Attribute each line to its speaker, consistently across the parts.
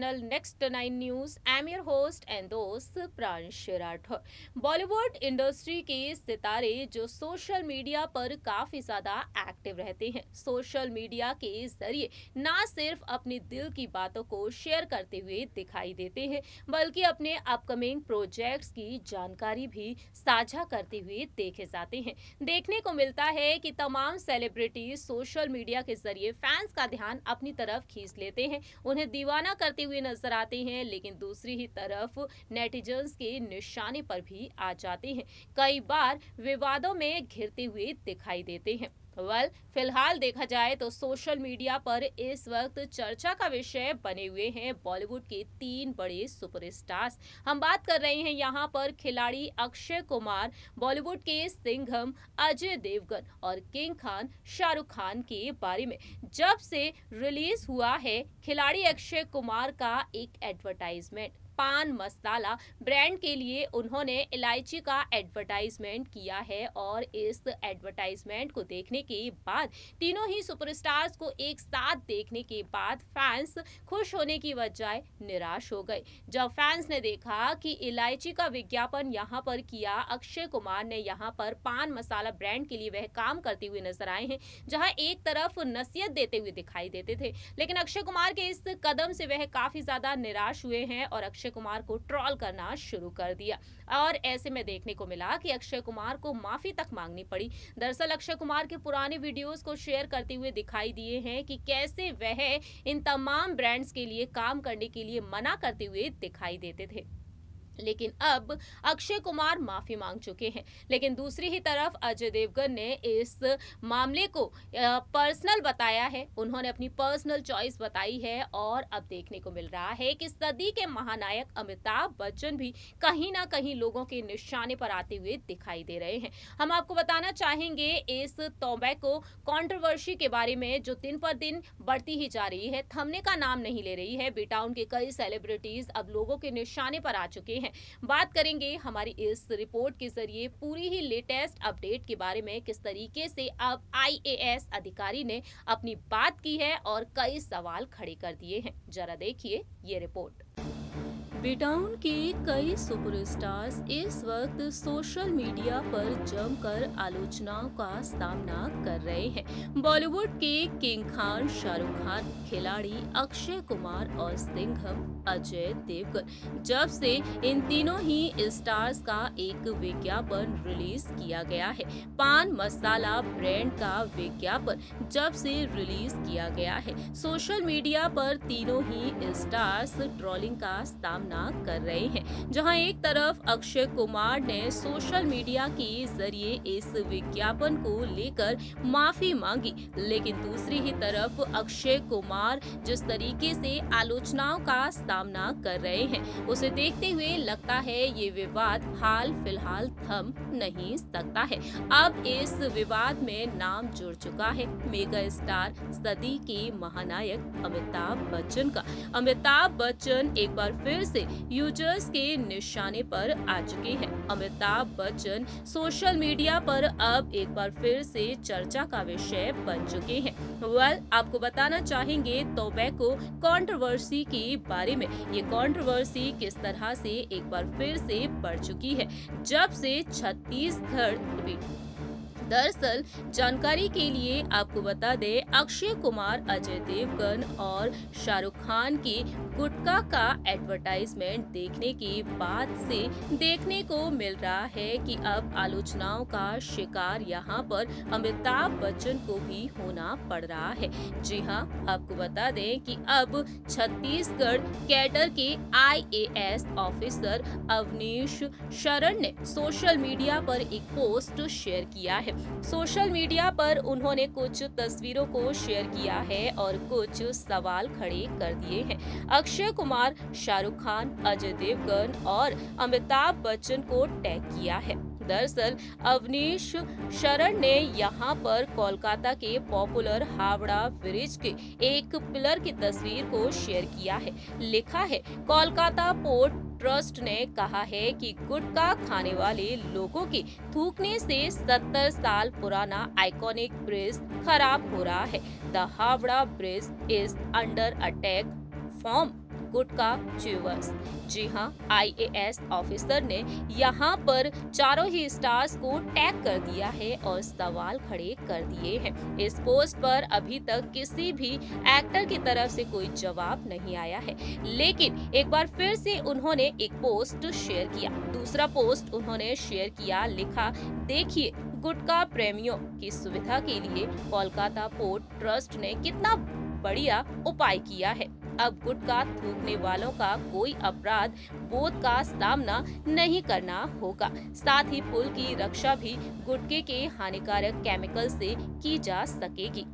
Speaker 1: channel Next 9 News. I'm your host and दोस्त प्रांश Rathore. Bollywood industry के सितारे जो सोशल मीडिया पर काफी ज्यादा एक्टिव रहते हैं, सोशल मीडिया के जरिए ना सिर्फ अपने दिल की बातों को शेयर करते हुए दिखाई देते हैं, बल्कि अपने अपकमिंग प्रोजेक्ट्स की जानकारी भी साझा करते हुए देखे जाते हैं। देखने को मिलता है कि तमाम सेलिब्रिटी सोशल मीडिया के जरिए फैंस का ध्यान अपनी तरफ खींच लेते हैं, उन्हें दीवाना करते हुए नजर आते हैं, लेकिन दूसरी ही तरफ नेटिजन्स के निशाने पर भी आ जाते हैं, कई बार विवादों में घिरते हुए दिखाई देते हैं। फिलहाल देखा जाए तो सोशल मीडिया पर इस वक्त चर्चा का विषय बने हुए हैं बॉलीवुड के 3 बड़े सुपरस्टार्स। हम बात कर रहे हैं यहाँ पर खिलाड़ी अक्षय कुमार, बॉलीवुड के सिंघम अजय देवगन और किंग खान शाहरुख खान के बारे में। जब से रिलीज हुआ है खिलाड़ी अक्षय कुमार का एक एडवर्टाइजमेंट, पान मसाला ब्रांड के लिए उन्होंने इलायची का एडवर्टाइजमेंट किया है और इस एडवर्टाइजमेंट को देखने के बाद तीनों ही सुपरस्टार्स को एक साथ देखने के बाद फैंस खुश होने की बजाय निराश हो गए। जब फैंस ने देखा कि इलायची का विज्ञापन यहां पर किया, अक्षय कुमार ने यहां पर पान मसाला ब्रांड के लिए वह काम करते हुए नजर आए हैं, जहां एक तरफ नसीहत देते हुए दिखाई देते थे, लेकिन अक्षय कुमार के इस कदम से वह काफी ज्यादा निराश हुए हैं और अक्षय कुमार को ट्रोल करना शुरू कर दिया। और ऐसे में देखने को मिला कि अक्षय कुमार को माफी तक मांगनी पड़ी। दरअसल अक्षय कुमार के पुराने वीडियोस को शेयर करते हुए दिखाई दिए हैं कि कैसे वह इन तमाम ब्रांड्स के लिए काम करने के लिए मना करते हुए दिखाई देते थे, लेकिन अब अक्षय कुमार माफी मांग चुके हैं। लेकिन दूसरी ही तरफ अजय देवगन ने इस मामले को पर्सनल बताया है, उन्होंने अपनी पर्सनल चॉइस बताई है और अब देखने को मिल रहा है कि सदी के महानायक अमिताभ बच्चन भी कहीं ना कहीं लोगों के निशाने पर आते हुए दिखाई दे रहे हैं। हम आपको बताना चाहेंगे इस टोबैको कंट्रोवर्सी के बारे में जो दिन पर दिन बढ़ती ही जा रही है, थमने का नाम नहीं ले रही है। B-Town के कई सेलिब्रिटीज अब लोगों के निशाने पर आ चुके हैं। बात करेंगे हमारी इस रिपोर्ट के जरिए पूरी ही लेटेस्ट अपडेट के बारे में, किस तरीके से अब IAS अधिकारी ने अपनी बात की है और कई सवाल खड़े कर दिए हैं। जरा देखिए ये रिपोर्ट। B-Town के कई सुपरस्टार्स इस वक्त सोशल मीडिया पर जमकर आलोचनाओं का सामना कर रहे हैं। बॉलीवुड के किंग खान शाहरुख खान, खिलाड़ी अक्षय कुमार और सिंघम अजय देवगन। जब से इन तीनों ही स्टार्स का एक विज्ञापन रिलीज किया गया है, पान मसाला ब्रांड का विज्ञापन जब से रिलीज किया गया है, सोशल मीडिया पर तीनों ही स्टार्स ट्रोलिंग का सामना कर रहे हैं। जहां एक तरफ अक्षय कुमार ने सोशल मीडिया के जरिए इस विज्ञापन को लेकर माफी मांगी, लेकिन दूसरी ही तरफ अक्षय कुमार जिस तरीके से आलोचनाओं का सामना कर रहे हैं, उसे देखते हुए लगता है ये विवाद हाल फिलहाल थम नहीं सकता है। अब इस विवाद में नाम जुड़ चुका है मेगा स्टार सदी के महानायक अमिताभ बच्चन का। अमिताभ बच्चन एक बार फिर से यूजर्स के निशाने पर आ चुके हैं। अमिताभ बच्चन सोशल मीडिया पर अब एक बार फिर से चर्चा का विषय बन चुके हैं। आपको बताना चाहेंगे टोबैको कंट्रोवर्सी के बारे में। ये कंट्रोवर्सी किस तरह से एक बार फिर से बढ़ चुकी है जब से छत्तीसगढ़। दरअसल जानकारी के लिए आपको बता दें, अक्षय कुमार, अजय देवगन और शाहरुख खान के गुटखा का एडवर्टाइजमेंट देखने के बाद से देखने को मिल रहा है कि अब आलोचनाओं का शिकार यहां पर अमिताभ बच्चन को भी होना पड़ रहा है। जी हां, आपको बता दें कि अब छत्तीसगढ़ कैडर के IAS ऑफिसर अवनीश शरण ने सोशल मीडिया पर एक पोस्ट शेयर किया है। सोशल मीडिया पर उन्होंने कुछ तस्वीरों को शेयर किया है और कुछ सवाल खड़े कर दिए हैं। अक्षय कुमार, शाहरुख खान, अजय देवगन और अमिताभ बच्चन को टैग किया है। दरअसल अवनीश शरण ने यहाँ पर कोलकाता के पॉपुलर हावड़ा ब्रिज के एक पिलर की तस्वीर को शेयर किया है। लिखा है, कोलकाता पोर्ट ट्रस्ट ने कहा है कि गुटखा खाने वाले लोगों के थूकने से 70 साल पुराना आइकॉनिक ब्रिज खराब हो रहा है। The Howrah bridge is under attack from gutkha chewers. जी हाँ, IAS ऑफिसर ने यहाँ पर चारों ही स्टार्स को टैग कर दिया है और सवाल खड़े कर दिए हैं। इस पोस्ट पर अभी तक किसी भी एक्टर की तरफ से कोई जवाब नहीं आया है, लेकिन एक बार फिर से उन्होंने एक पोस्ट शेयर किया। दूसरा पोस्ट उन्होंने शेयर किया, लिखा, देखिए गुटखा प्रेमियों की सुविधा के लिए कोलकाता पोर्ट ट्रस्ट ने कितना बढ़िया उपाय किया है। अब गुटखा थूकने वालों का कोई अपराध बोध का सामना नहीं करना होगा। साथ ही पुल की रक्षा भी गुटखे के हानिकारक केमिकल से की जा सकेगी।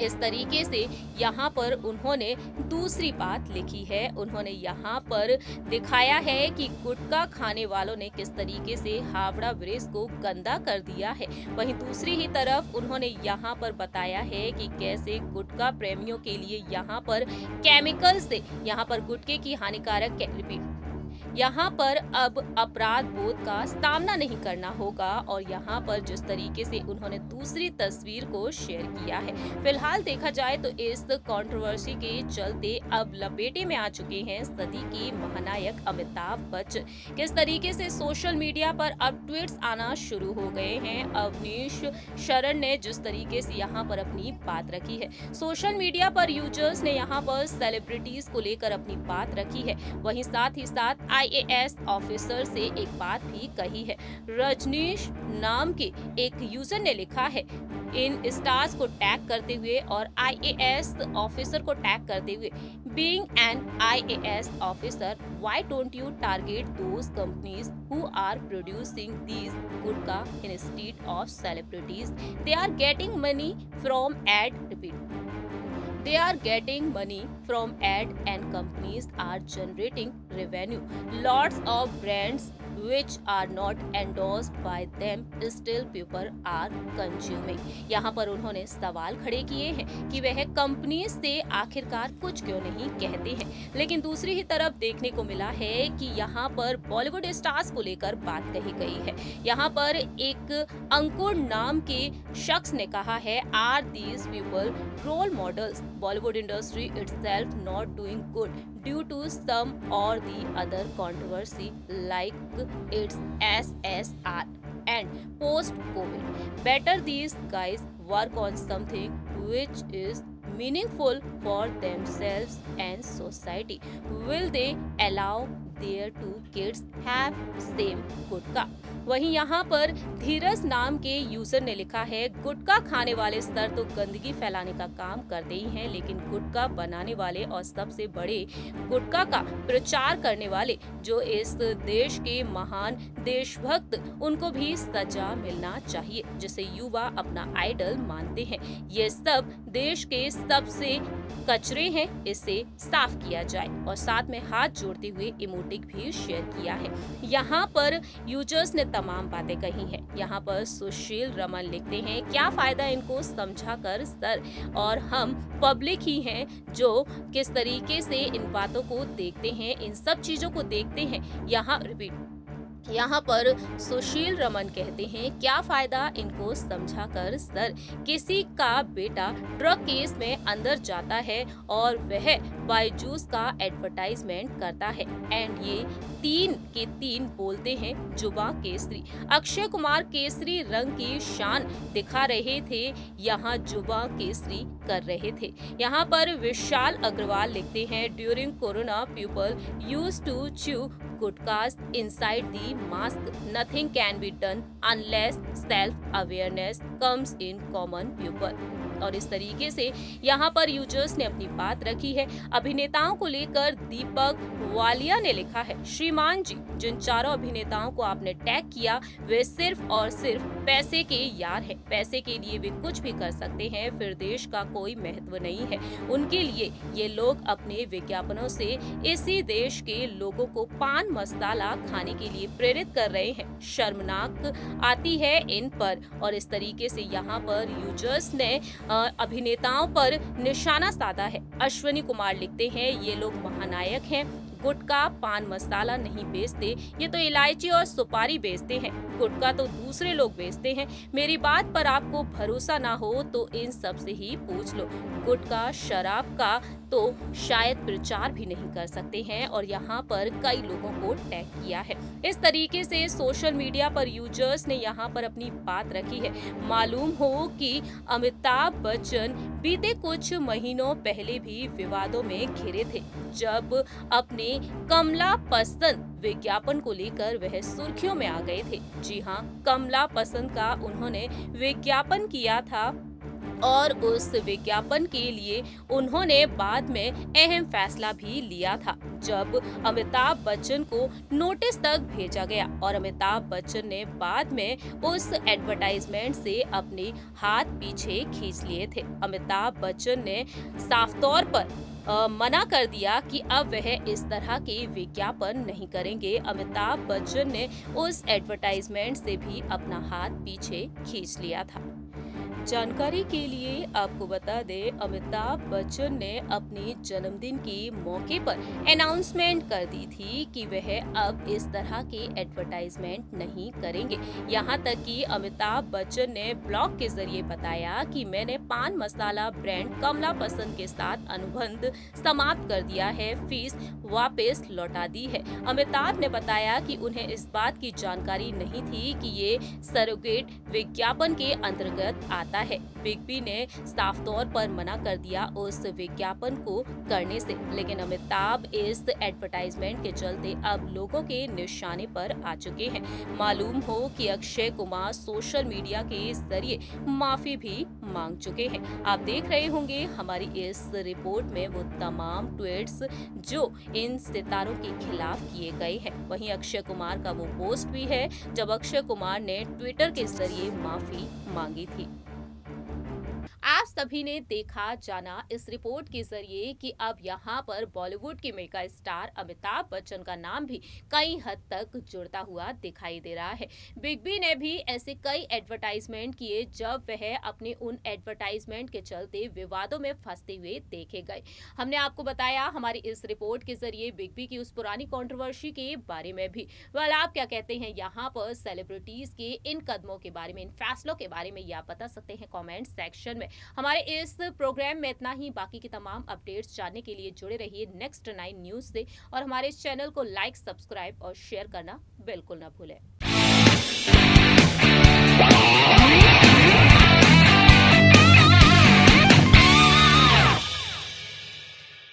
Speaker 1: इस तरीके से यहाँ पर उन्होंने दूसरी बात लिखी है। उन्होंने यहाँ पर दिखाया है कि गुटखा खाने वालों ने किस तरीके से हावड़ा ब्रिज को गंदा कर दिया है। वहीं दूसरी ही तरफ उन्होंने यहाँ पर बताया है कि कैसे गुटखा प्रेमियों के लिए यहाँ पर केमिकल से यहाँ पर गुटखे की हानिकारक यहाँ पर अब अपराध बोध का सामना नहीं करना होगा। और यहाँ पर जिस तरीके से उन्होंने दूसरी तस्वीर को शेयर किया है, फिलहाल देखा जाए तो इस कंट्रोवर्सी के चलते अब लपेटे में आ चुके हैं सदी के महानायक अमिताभ बच्चन। किस तरीके से सोशल मीडिया पर अब ट्वीट्स आना शुरू हो गए हैं। अवनीश शरण ने जिस तरीके से यहाँ पर अपनी बात रखी है, सोशल मीडिया पर यूजर्स ने यहाँ पर सेलिब्रिटीज को लेकर अपनी बात रखी है। वहीं साथ ही साथ IAS ऑफिसर से एक बात भी कही है। रजनीश नाम के एक यूजर ने लिखा है, इन स्टार्स को टैग करते हुए और IAS ऑफिसर को टैग करते हुए, being an IAS officer, why don't you target those companies who are producing these gutka instead of celebrities? They are getting money from ad. Repeat. They are getting money from ad and companies are generating revenue. Lots of brands which are not endorsed by them still people are consuming. यहाँ पर उन्होंने सवाल खड़े किए हैं कि वह company से आखिरकार कुछ क्यों नहीं कहते हैं। लेकिन दूसरी ही तरफ देखने को मिला है कि यहाँ पर बॉलीवुड स्टार्स को लेकर बात कही गई है। यहाँ पर एक अंकुर नाम के शख्स ने कहा है, are these people role models? Bollywood industry itself not doing good due to some or the other controversy like its SSR and post-COVID. Better these guys work on something which is meaningful for themselves and society. Will they allow their two kids have same गुटखा? वहीं यहाँ पर धीरज नाम के user ने लिखा है, गुटखा खाने वाले स्तर तो गंदगी फैलाने का काम करते ही हैं, लेकिन गुटखा बनाने वाले और सबसे बड़े गुटखा का प्रचार करने वाले जो इस देश के महान देशभक्त, उनको भी सजा मिलना चाहिए, जिसे युवा अपना आइडल मानते हैं। ये सब देश के सबसे कचरे हैं, इसे साफ किया जाए। और साथ में हाथ जोड़ते हुए इमोटिक भी शेयर किया है। यहाँ पर यूजर्स ने तमाम बातें कही हैं। यहाँ पर सुशील रमन लिखते हैं, क्या फायदा इनको समझा कर सर, और हम पब्लिक ही हैं जो किस तरीके से इन बातों को देखते हैं, इन सब चीजों को देखते हैं। यहाँ पर सुशील रमन कहते हैं, क्या फायदा इनको समझा कर सर, किसी का बेटा ड्रग केस में अंदर जाता है और वह बायजूस का एडवर्टाइजमेंट करता है एंड ये तीन के तीन बोलते हैं जुबां केसरी। अक्षय कुमार केसरी रंग की शान दिखा रहे थे, यहाँ जुबां केसरी कर रहे थे। यहाँ पर विशाल अग्रवाल लिखते हैं, during corona people used to chew gutkhas inside the mask. Nothing can be done unless self-awareness comes in common people. और इस तरीके से यहाँ पर यूजर्स ने अपनी बात रखी है। अभिनेताओं को लेकर दीपक वालिया ने लिखा है, श्रीमान जी, जिन चारों अभिनेताओं को आपने टैग किया वे सिर्फ और सिर्फ पैसे के यार हैं। पैसे के लिए वे कुछ भी कर सकते हैं, फिर देश का कोई महत्व नहीं है उनके लिए। ये लोग अपने विज्ञापनों से इसी देश के लोगों को पान मसाला खाने के लिए प्रेरित कर रहे हैं। शर्मनाक आती है इन पर। और इस तरीके से यहाँ पर यूजर्स ने अभिनेताओं पर निशाना साधा है। अश्विनी कुमार लिखते हैं, ये लोग महानायक हैं, गुटखा पान मसाला नहीं बेचते, ये तो इलायची और सुपारी बेचते हैं। गुटखा तो दूसरे लोग बेचते हैं। मेरी बात पर आपको भरोसा ना हो तो इन सब से ही पूछ लो। गुटखा शराब का तो शायद प्रचार भी नहीं कर सकते हैं और यहाँ पर कई लोगों को टैग किया है। इस तरीके से सोशल मीडिया पर यूजर्स ने यहाँ पर अपनी बात रखी है। मालूम हो कि अमिताभ बच्चन बीते कुछ महीनों पहले भी विवादों में घिरे थे, जब अपने कमला पसंद विज्ञापन को लेकर वह सुर्खियों में आ गए थे। जी हाँ, कमला पसंद का उन्होंने विज्ञापन किया था और उस विज्ञापन के लिए उन्होंने बाद में अहम फैसला भी लिया था, जब अमिताभ बच्चन को नोटिस तक भेजा गया और अमिताभ बच्चन ने बाद में उस एडवर्टाइजमेंट से अपने हाथ पीछे खींच लिए थे। अमिताभ बच्चन ने साफ तौर पर मना कर दिया कि अब वह इस तरह के विज्ञापन नहीं करेंगे। अमिताभ बच्चन ने उस एडवर्टाइजमेंट से भी अपना हाथ पीछे खींच लिया था। जानकारी के लिए आपको बता दें, अमिताभ बच्चन ने अपने जन्मदिन के मौके पर अनाउंसमेंट कर दी थी कि वह अब इस तरह के एडवर्टाइजमेंट नहीं करेंगे। यहाँ तक कि अमिताभ बच्चन ने ब्लॉग के जरिए बताया कि मैंने पान मसाला ब्रांड कमला पसंद के साथ अनुबंध समाप्त कर दिया है, फीस वापस लौटा दी है। अमिताभ ने बताया कि उन्हें इस बात की जानकारी नहीं थी कि ये सरोगेट विज्ञापन के अंतर्गत आता है। बिग बी ने साफ तौर पर मना कर दिया उस विज्ञापन को करने से, लेकिन अमिताभ इस एडवर्टाइजमेंट के चलते अब लोगों के निशाने पर आ चुके हैं। मालूम हो कि अक्षय कुमार सोशल मीडिया के जरिए माफी भी मांग चुके हैं। आप देख रहे होंगे हमारी इस रिपोर्ट में वो तमाम ट्वीट्स जो इन सितारों के खिलाफ किए गए हैं। वहीं अक्षय कुमार का वो पोस्ट भी है जब अक्षय कुमार ने ट्विटर के जरिए माफी मांगी थी। आप सभी ने देखा जाना इस रिपोर्ट के जरिए कि अब यहाँ पर बॉलीवुड के मेगा स्टार अमिताभ बच्चन का नाम भी कई हद तक जुड़ता हुआ दिखाई दे रहा है। बिग बी ने भी ऐसे कई एडवर्टाइजमेंट किए जब वह अपने उन एडवर्टाइजमेंट के चलते विवादों में फंसते हुए देखे गए। हमने आपको बताया हमारी इस रिपोर्ट के जरिए बिग बी की उस पुरानी कंट्रोवर्सी के बारे में भी। वेल, आप क्या कहते हैं यहाँ पर सेलिब्रिटीज के इन कदमों के बारे में, इन फैसलों के बारे में, ये आप बता सकते हैं कमेंट सेक्शन में। हमारे इस प्रोग्राम में इतना ही। बाकी की तमाम अपडेट्स जानने के लिए जुड़े रहिए नेक्स्ट 9 न्यूज से और हमारे इस चैनल को लाइक, सब्सक्राइब और शेयर करना बिल्कुल ना भूलें।